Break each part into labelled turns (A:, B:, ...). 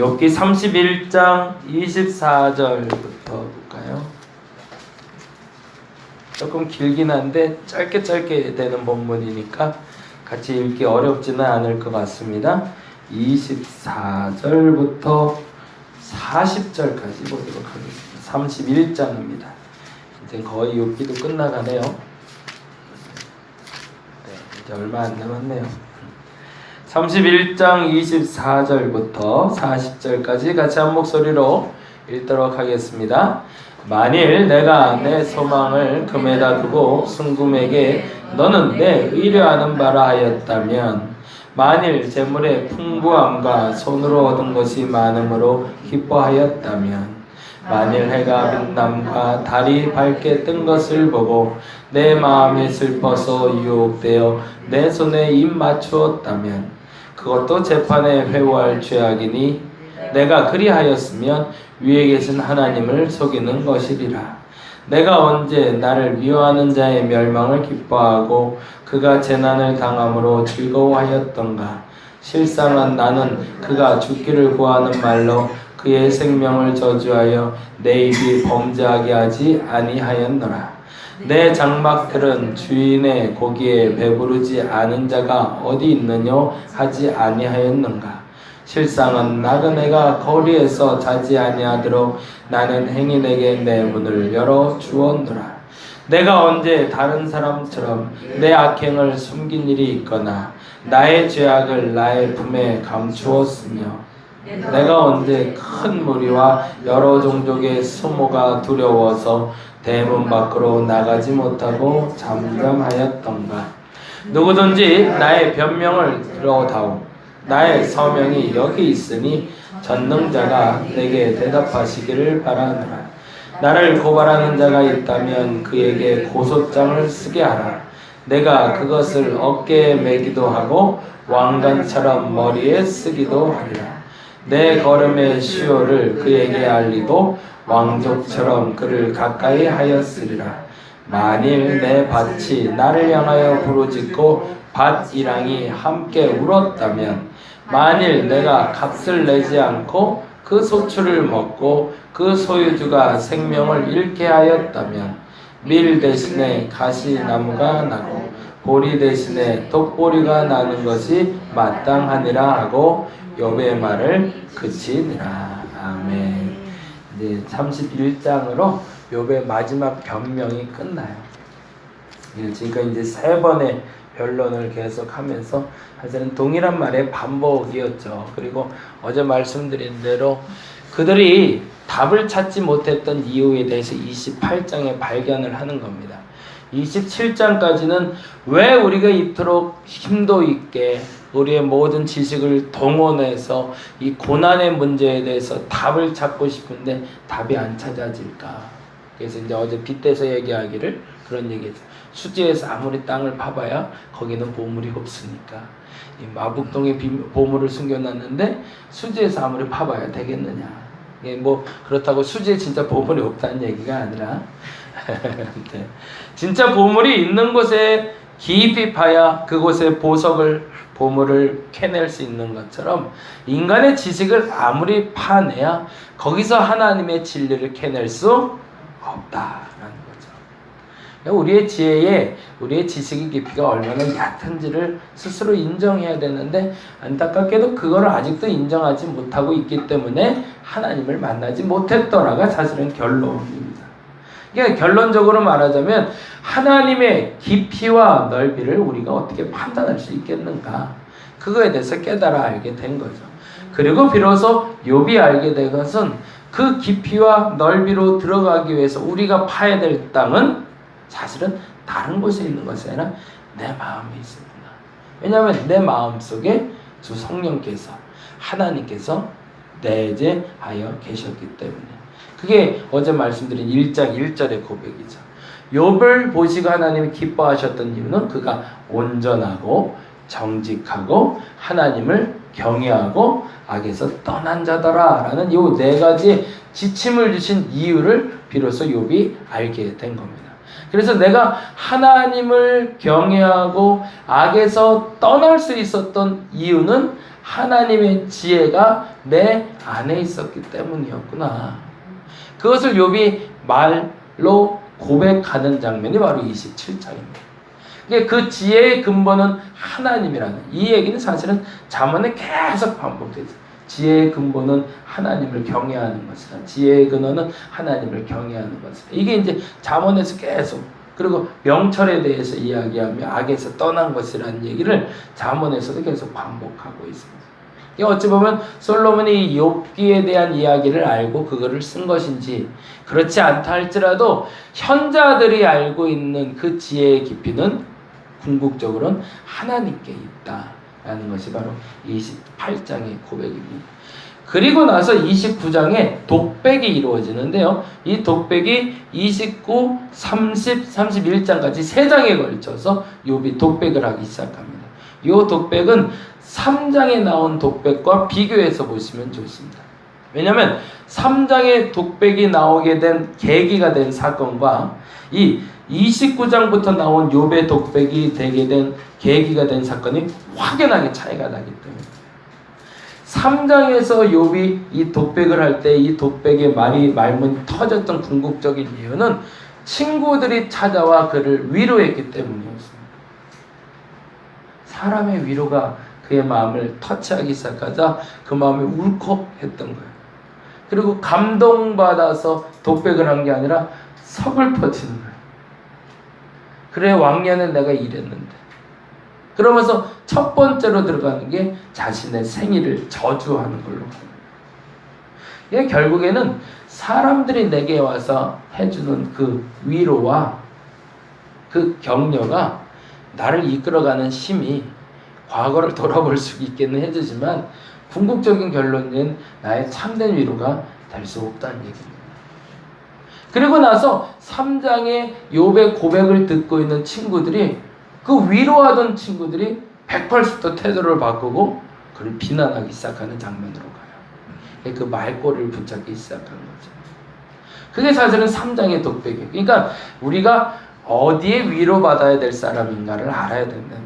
A: 욥기 31장 24절부터 볼까요? 조금 길긴 한데 짧게 되는 본문이니까 같이 읽기 어렵지는 않을 것 같습니다. 24절부터 40절까지 보도록 하겠습니다. 31장입니다. 이제 거의 욥기도 끝나가네요. 이제 얼마 안 남았네요. 31장 24절부터 40절까지 같이 한 목소리로 읽도록 하겠습니다. 만일 내가 내 소망을 금에다 두고 순금에게 너는 내 의뢰하는 바라 하였다면, 만일 재물의 풍부함과 손으로 얻은 것이 많음으로 기뻐하였다면, 만일 해가 빛남과 달이 밝게 뜬 것을 보고 내 마음이 슬퍼서 유혹되어 내 손에 입 맞추었다면, 그것도 재판에 회고할 죄악이니 내가 그리하였으면 위에 계신 하나님을 속이는 것이리라. 내가 언제 나를 미워하는 자의 멸망을 기뻐하고 그가 재난을 당함으로 즐거워하였던가. 실상은 나는 그가 죽기를 구하는 말로 그의 생명을 저주하여 내 입이 범죄하게 하지 아니하였노라. 내 장막들은 주인의 고기에 배부르지 않은 자가 어디 있느뇨 하지 아니하였는가. 실상은 나그네가 거리에서 자지 아니하도록 나는 행인에게 내 문을 열어 주었노라. 내가 언제 다른 사람처럼 내 악행을 숨긴 일이 있거나 나의 죄악을 나의 품에 감추었으며, 내가 언제 큰 무리와 여러 종족의 수모가 두려워서 대문 밖으로 나가지 못하고 잠잠하였던가. 누구든지 나의 변명을 들어다오. 나의 서명이 여기 있으니 전능자가 내게 대답하시기를 바라노라. 나를 고발하는 자가 있다면 그에게 고소장을 쓰게 하라. 내가 그것을 어깨에 매기도 하고 왕관처럼 머리에 쓰기도 하리라. 내 걸음의 시효를 그에게 알리고 왕족처럼 그를 가까이 하였으리라. 만일 내 밭이 나를 향하여 부르짖고 밭이랑이 함께 울었다면, 만일 내가 값을 내지 않고 그 소출을 먹고 그 소유주가 생명을 잃게 하였다면, 밀 대신에 가시나무가 나고 보리 대신에 독보리가 나는 것이 마땅하니라 하고 욥의 말을 그치니라. 아멘. 이제 31장으로 욥의 마지막 변명이 끝나요. 지금까지 이제 3번의 변론을 계속하면서 사실은 동일한 말의 반복이었죠. 그리고 어제 말씀드린 대로 그들이 답을 찾지 못했던 이유에 대해서 28장에 발견을 하는 겁니다. 27장까지는 왜 우리가 이토록 힘도 있게 우리의 모든 지식을 동원해서 이 고난의 문제에 대해서 답을 찾고 싶은데 답이 안 찾아질까. 그래서 이제 어제 빗대서 얘기하기를 그런 얘기했죠. 수지에서 아무리 땅을 파봐야 거기는 보물이 없으니까. 이 마북동에 보물을 숨겨놨는데 수지에서 아무리 파봐야 되겠느냐. 이게 뭐 그렇다고 수지에 진짜 보물이 없다는 얘기가 아니라 네. 진짜 보물이 있는 곳에 깊이 파야 그곳의 보물을 캐낼 수 있는 것처럼, 인간의 지식을 아무리 파내야 거기서 하나님의 진리를 캐낼 수 없다라는 거죠. 우리의 지혜에 우리의 지식의 깊이가 얼마나 얕은지를 스스로 인정해야 되는데, 안타깝게도 그걸 아직도 인정하지 못하고 있기 때문에 하나님을 만나지 못했더라가 사실은 결론입니다. 그러니까 결론적으로 말하자면 하나님의 깊이와 넓이를 우리가 어떻게 판단할 수 있겠는가, 그거에 대해서 깨달아 알게 된 거죠. 그리고 비로소 욥이 알게 된 것은 그 깊이와 넓이로 들어가기 위해서 우리가 파야 될 땅은 사실은 다른 곳에 있는 것이 아니라 내 마음에 있습니다. 왜냐하면 내 마음속에 주 성령께서, 하나님께서 내재하여 계셨기 때문에. 그게 어제 말씀드린 1장 1절의 고백이죠. 욥을 보시고 하나님이 기뻐하셨던 이유는 그가 온전하고 정직하고 하나님을 경외하고 악에서 떠난 자더라 라는 이 4가지 지침을 주신 이유를 비로소 욥이 알게 된 겁니다. 그래서 내가 하나님을 경외하고 악에서 떠날 수 있었던 이유는 하나님의 지혜가 내 안에 있었기 때문이었구나. 그것을 욥이 말로 고백하는 장면이 바로 27장입니다. 그 지혜의 근본은 하나님이라는 이 얘기는 사실은 잠언에 계속 반복되죠. 지혜의 근본은 하나님을 경외하는 것이다. 지혜의 근원은 하나님을 경외하는 것이다. 이게 이제 잠언에서 계속, 그리고 명철에 대해서 이야기하며 악에서 떠난 것이라는 얘기를 잠언에서도 계속 반복하고 있습니다. 어찌 보면 솔로몬이 욥기에 대한 이야기를 알고 그거를 쓴 것인지, 그렇지 않다 할지라도 현자들이 알고 있는 그 지혜의 깊이는 궁극적으로는 하나님께 있다라는 것이 바로 28장의 고백입니다. 그리고 나서 29장에 독백이 이루어지는데요. 이 독백이 29, 30, 31장까지 3장에 걸쳐서 욥이 독백을 하기 시작합니다. 이 독백은 3장에 나온 독백과 비교해서 보시면 좋습니다. 왜냐하면 3장의 독백이 나오게 된 계기가 된 사건과 이 29장부터 나온 욥의 독백이 되게 된 계기가 된 사건이 확연하게 차이가 나기 때문에 3장에서 욥이 이 독백을 할 때 이 독백의 말문이 터졌던 궁극적인 이유는 친구들이 찾아와 그를 위로했기 때문이었습니다. 사람의 위로가 그의 마음을 터치하기 시작하자 그 마음이 울컥했던 거예요. 그리고 감동받아서 독백을 한 게 아니라 서글퍼지는 거예요. 그래, 왕년에 내가 이랬는데. 그러면서 첫 번째로 들어가는 게 자신의 생일을 저주하는 걸로. 이게 결국에는 사람들이 내게 와서 해주는 그 위로와 그 격려가 나를 이끌어가는 힘이 과거를 돌아볼 수 있게는 해주지만 궁극적인 결론은 나의 참된 위로가 될 수 없다는 얘기입니다. 그리고 나서 3장의 욥의 고백을 듣고 있는 친구들이, 그 위로하던 친구들이 180도 태도를 바꾸고 그를 비난하기 시작하는 장면으로 가요. 그 말꼬리를 붙잡기 시작하는 거죠. 그게 사실은 3장의 독백이에요. 그러니까 우리가 어디에 위로받아야 될 사람인가를 알아야 된다는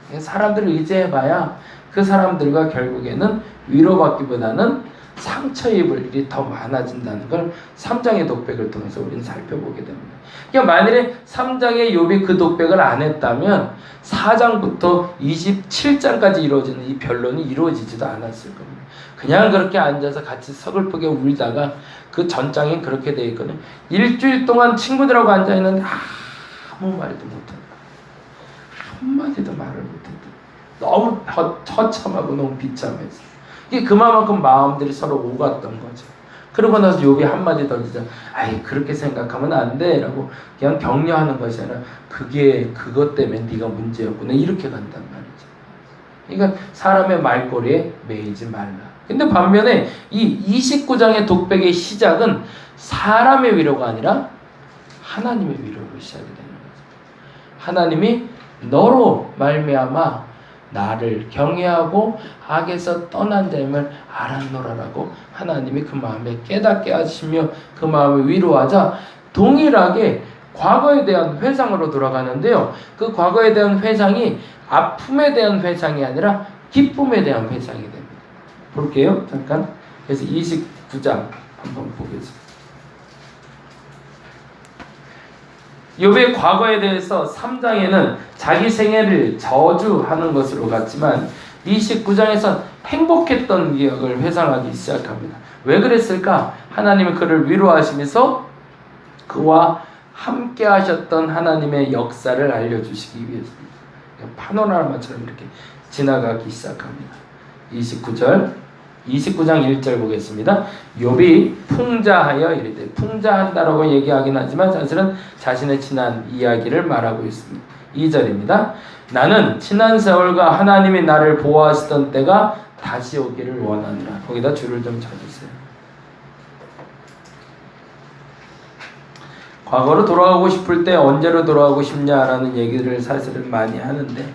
A: 거죠. 사람들을 의지해봐야 그 사람들과 결국에는 위로받기보다는 상처 입을 일이 더 많아진다는 걸 3장의 독백을 통해서 우리는 살펴보게 됩니다. 그러니까 만일에 3장의 욥이 그 독백을 안 했다면 4장부터 27장까지 이루어지는 이 변론이 이루어지지도 않았을 겁니다. 그냥 그렇게 앉아서 같이 서글프게 울다가 그 전장에 그렇게 되어 있거든요. 일주일 동안 친구들하고 앉아있는데 아무 말도 못한다. 한마디도 말을 못했다. 너무 처참하고 너무 비참했어. 이게 그만큼 마음들이 서로 오갔던 거죠. 그러고 나서 욥이 한마디 던지자, 아이 그렇게 생각하면 안 돼 라고 그냥 격려하는 것이 아니라 그게 그것 때문에 네가 문제였구나 이렇게 간단 말이죠. 그러니까 사람의 말꼬리에 매이지 말라. 근데 반면에 이 29장의 독백의 시작은 사람의 위로가 아니라 하나님의 위로로 시작이 되는 거죠. 하나님이 너로 말미암아 나를 경외하고 악에서 떠난 자임을 알았노라라고 하나님이 그 마음에 깨닫게 하시며 그 마음을 위로하자 동일하게 과거에 대한 회상으로 돌아가는데요. 그 과거에 대한 회상이 아픔에 대한 회상이 아니라 기쁨에 대한 회상이 됩니다. 볼게요. 잠깐. 그래서 29장 한번 보겠습니다. 욥의 과거에 대해서 3장에는 자기 생애를 저주하는 것으로 갔지만 29장에서 행복했던 기억을 회상하기 시작합니다. 왜 그랬을까? 하나님이 그를 위로하시면서 그와 함께 하셨던 하나님의 역사를 알려주시기 위해서입니다. 파노라마처럼 이렇게 지나가기 시작합니다. 29장 1절 보겠습니다. 욥이 풍자하여 이르되, 풍자한다라고 얘기하긴 하지만 사실은 자신의 지난 이야기를 말하고 있습니다. 2절입니다. 나는 지난 세월과 하나님이 나를 보호하시던 때가 다시 오기를 원하노라. 거기다 줄을 좀 쳐주세요. 과거로 돌아가고 싶을 때 언제로 돌아가고 싶냐라는 얘기를 사실은 많이 하는데,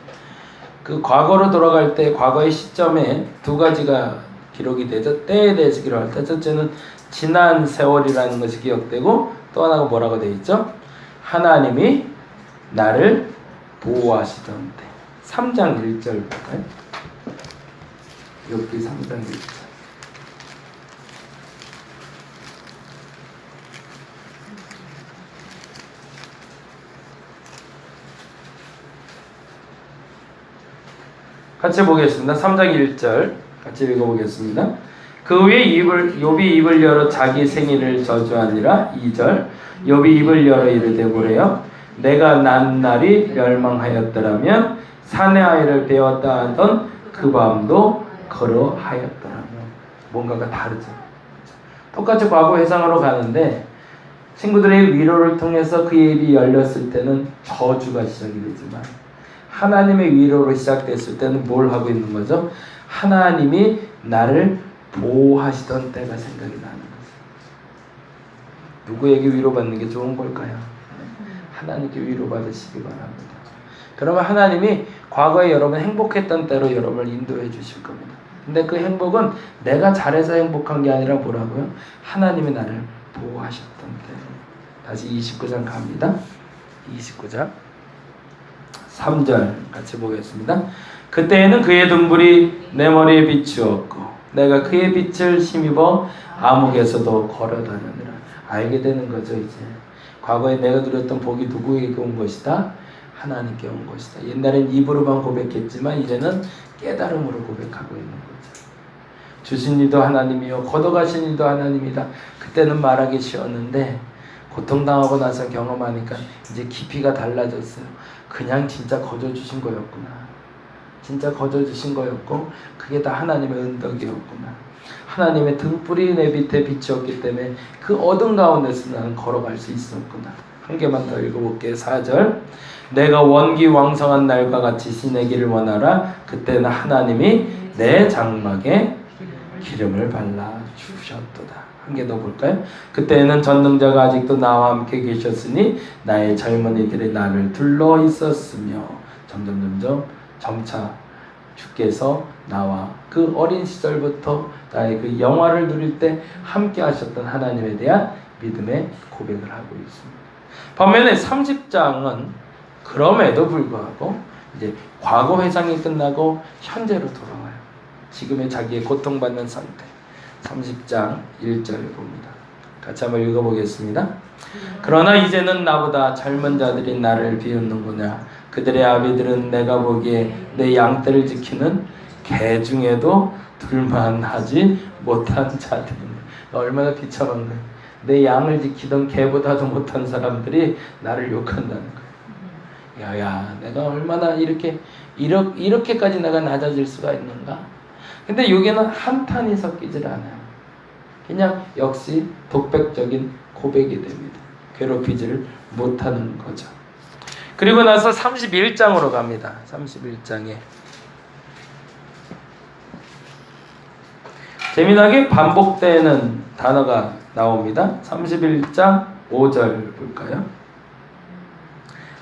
A: 그 과거로 돌아갈 때 과거의 시점에 두 가지가 기록이 되죠. 때에 대해서 기록할 때 첫째는 지난 세월이라는 것이 기억되고, 또 하나가 뭐라고 되어 있죠? 하나님이 나를 보호하시던 때. 3장 1절 볼까요? 욥기 3장 1절. 같이 보겠습니다. 3장 1절 같이 읽어보겠습니다. 그 후에 욥이 입을 열어 자기 생일을 저주하니라. 2절 욥이 입을 열어 이르되 뭐래요? 내가 난 날이 멸망하였더라면 사내 아이를 배웠다 하던 그 밤도 걸어하였더라면. 뭔가가 다르죠. 똑같이 과거 회상하러 가는데 친구들의 위로를 통해서 그의 입이 열렸을 때는 저주가 시작이 되지만 하나님의 위로로 시작됐을 때는 뭘 하고 있는 거죠? 하나님이 나를 보호하시던 때가 생각이 나는 거죠. 누구에게 위로받는 게 좋은 걸까요? 하나님께 위로받으시기 바랍니다. 그러면 하나님이 과거에 여러분 행복했던 때로 여러분을 인도해 주실 겁니다. 근데 그 행복은 내가 잘해서 행복한 게 아니라 뭐라고요? 하나님이 나를 보호하셨던 때. 다시 29장 갑니다. 29장 3절 같이 보겠습니다. 그때에는 그의 등불이 내 머리에 비추었고 내가 그의 빛을 힘입어 암흑에서도 걸어다녔느라. 알게 되는 거죠. 이제 과거에 내가 누렸던 복이 누구에게 온 것이다? 하나님께 온 것이다. 옛날엔 입으로만 고백했지만 이제는 깨달음으로 고백하고 있는 거죠. 주신 이도 하나님이요 걷어가신 이도 하나님이다. 그때는 말하기 쉬웠는데 고통당하고 나서 경험하니까 이제 깊이가 달라졌어요. 그냥 진짜 거저주신 거였구나. 진짜 거저주신 거였고 그게 다 하나님의 은덕이었구나. 하나님의 등불이 내 밑에 비추었기 때문에 그 어둠 가운데서 나는 걸어갈 수 있었구나. 한 개만 더 읽어볼게요. 4절 내가 원기 왕성한 날과 같이 지내기를 원하라. 그때는 하나님이 내 장막에 기름을 발라 주셨도다. 한 개 더 볼까요? 그때는 전능자가 아직도 나와 함께 계셨으니 나의 젊은이들이 나를 둘러 있었으며 점차 주께서 나와 그 어린 시절부터 나의 그 영화를 누릴 때 함께 하셨던 하나님에 대한 믿음의 고백을 하고 있습니다. 반면에 30장은 그럼에도 불구하고 이제 과거 회상이 끝나고 현재로 돌아와요. 지금의 자기의 고통받는 상태. 30장 1절을 봅니다. 같이 한번 읽어보겠습니다. 그러나 이제는 나보다 젊은 자들이 나를 비웃는구나. 그들의 아비들은 내가 보기에 내 양떼를 지키는 개 중에도 둘만하지 못한 자들이네. 얼마나 비참한 거야. 내 양을 지키던 개보다도 못한 사람들이 나를 욕한다는 거야. 야야, 내가 얼마나 이렇게까지 내가 낮아질 수가 있는가? 근데 여기는 한탄이 섞이질 않아요. 그냥 역시 독백적인 고백이 됩니다. 괴롭히지를 못하는 거죠. 그리고 나서 31장으로 갑니다. 31장에 재미나게 반복되는 단어가 나옵니다. 31장 5절 볼까요?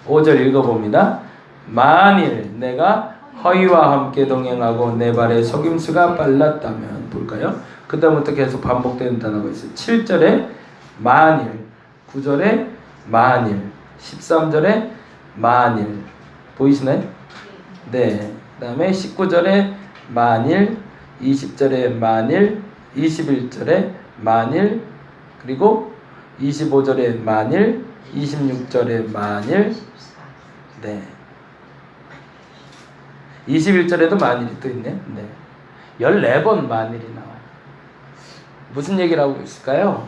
A: 5절 읽어봅니다. 만일 내가 허위와 함께 동행하고 내 발에 속임수가 빨랐다면 볼까요? 그 다음부터 계속 반복되는 단어가 있어요. 7절에 만일, 9절에 만일, 13절에 만일 보이시나요? 네. 그 다음에 19절에 만일, 20절에 만일, 21절에 만일, 그리고 25절에 만일, 26절에 만일, 네. 21절에도 만일이 또 있네요. 네. 14번 만일이 나와요. 무슨 얘기를 하고 있을까요?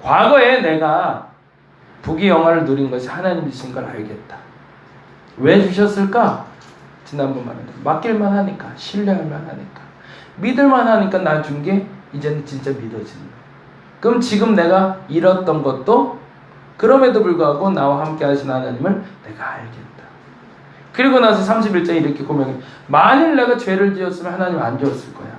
A: 과거에 내가 부귀 영화를 누린 것이 하나님 주신 걸 알겠다. 왜 주셨을까? 지난번 말했죠. 맡길만 하니까, 신뢰할 만하니까, 믿을만 하니까 나 준 게 이제는 진짜 믿어지는 거예요. 그럼 지금 내가 잃었던 것도 그럼에도 불구하고 나와 함께 하신 하나님을 내가 알겠다. 그리고 나서 31장에 이렇게 고백해. 만일 내가 죄를 지었으면 하나님 안 지었을 거야.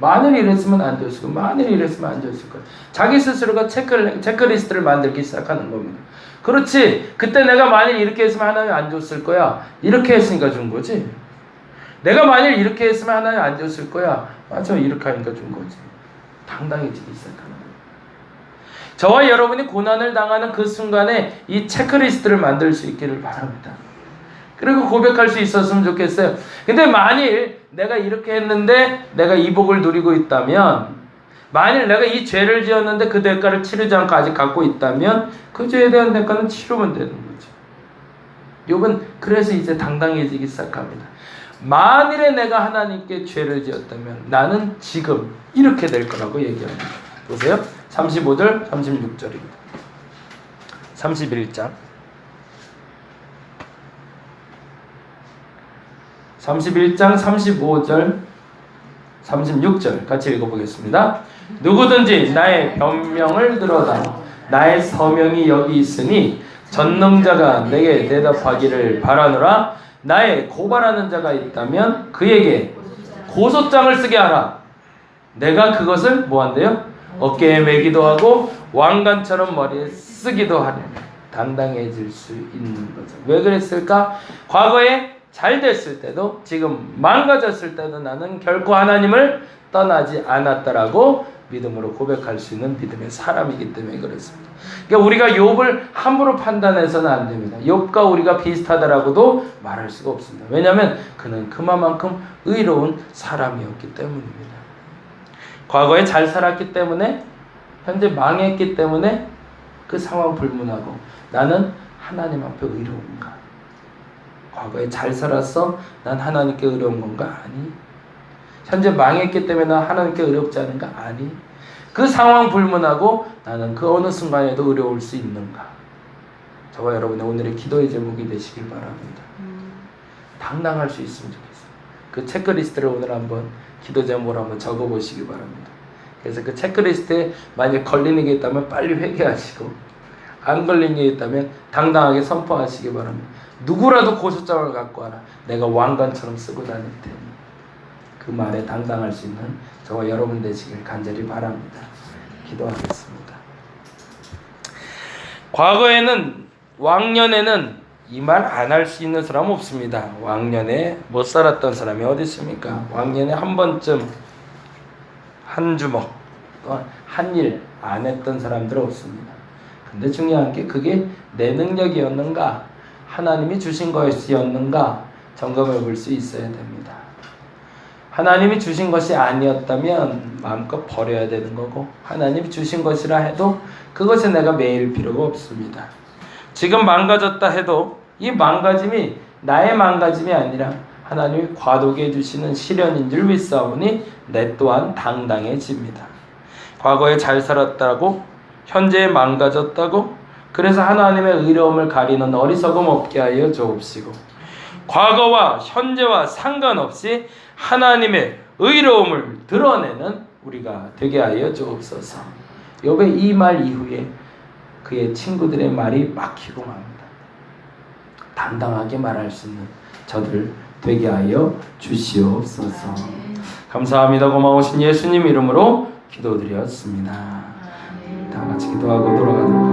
A: 만일 이랬으면 안 지었을 거야. 만일 이랬으면 안 지었을 거야. 자기 스스로가 체크리스트를 만들기 시작하는 겁니다. 그렇지. 그때 내가 만일 이렇게 했으면 하나님 안 줬을 거야. 이렇게 했으니까 준 거지. 내가 만일 이렇게 했으면 하나님 안 줬을 거야. 맞아. 이렇게 하니까 준 거지. 당당해지기 시작하는 거예요. 저와 여러분이 고난을 당하는 그 순간에 이 체크리스트를 만들 수 있기를 바랍니다. 그리고 고백할 수 있었으면 좋겠어요. 근데 만일 내가 이렇게 했는데 내가 이 복을 누리고 있다면, 만일 내가 이 죄를 지었는데 그 대가를 치르지 않고 아직 갖고 있다면 그 죄에 대한 대가는 치르면 되는 거죠. 욥은 그래서 이제 당당해지기 시작합니다. 만일에 내가 하나님께 죄를 지었다면 나는 지금 이렇게 될 거라고 얘기합니다. 보세요. 35절 36절입니다. 31장 31장 35절 36절 같이 읽어보겠습니다. 누구든지 나의 변명을 들어다 나의 서명이 여기 있으니 전능자가 내게 대답하기를 바라노라. 나의 고발하는 자가 있다면 그에게 고소장을 쓰게 하라. 내가 그것을 뭐한대요? 어깨에 매기도 하고 왕관처럼 머리에 쓰기도 하려면 당당해질 수 있는 거죠. 왜 그랬을까? 과거에 잘 됐을 때도 지금 망가졌을 때도 나는 결코 하나님을 떠나지 않았다라고 믿음으로 고백할 수 있는 믿음의 사람이기 때문에 그렇습니다. 그러니까 우리가 욥을 함부로 판단해서는 안 됩니다. 욥과 우리가 비슷하다라고도 말할 수가 없습니다. 왜냐하면 그는 그만큼 의로운 사람이었기 때문입니다. 과거에 잘 살았기 때문에, 현재 망했기 때문에 그 상황 불문하고 나는 하나님 앞에 의로운가? 과거에 잘 살았어? 난 하나님께 의로운 건가? 아니. 현재 망했기 때문에 난 하나님께 의롭지 않은가? 아니. 그 상황 불문하고 나는 그 어느 순간에도 의로울 수 있는가? 저와 여러분의 오늘의 기도의 제목이 되시길 바랍니다. 당당할 수 있으면 좋겠어요. 그 체크리스트를 오늘 한번 기도 제목으로 한번 적어보시기 바랍니다. 그래서 그 체크리스트에 만약 걸리는 게 있다면 빨리 회개하시고, 안 걸린 게 있다면 당당하게 선포하시기 바랍니다. 누구라도 고소장을 갖고 와라. 내가 왕관처럼 쓰고 다닐 테니. 그 말에 당당할 수 있는 저와 여러분 되시길 간절히 바랍니다. 기도하겠습니다. 과거에는, 왕년에는 이 말 안 할 수 있는 사람 없습니다. 왕년에 못 살았던 사람이 어디 있습니까? 왕년에 한 번쯤 한 주먹 또한 한 일 안 했던 사람들은 없습니다. 근데 중요한 게 그게 내 능력이었는가, 하나님이 주신 것이었는가 점검해 볼 수 있어야 됩니다. 하나님이 주신 것이 아니었다면 마음껏 버려야 되는 거고, 하나님이 주신 것이라 해도 그것에 내가 매일 필요가 없습니다. 지금 망가졌다 해도 이 망가짐이 나의 망가짐이 아니라 하나님이 과도게 해주시는 시련인 줄 믿사오니 내 또한 당당해집니다. 과거에 잘 살았다고, 현재에 망가졌다고, 그래서 하나님의 의로움을 가리는 어리석음 없게 하여 주옵시고, 과거와 현재와 상관없이 하나님의 의로움을 드러내는 우리가 되게 하여 주옵소서. 욥의 이 말 이후에 그의 친구들의 말이 막히고 맙니다. 당당하게 말할 수 있는 저들 되게 하여 주시옵소서. 감사합니다. 고마우신 예수님 이름으로 기도드렸습니다. 다 같이 기도하고 돌아가도록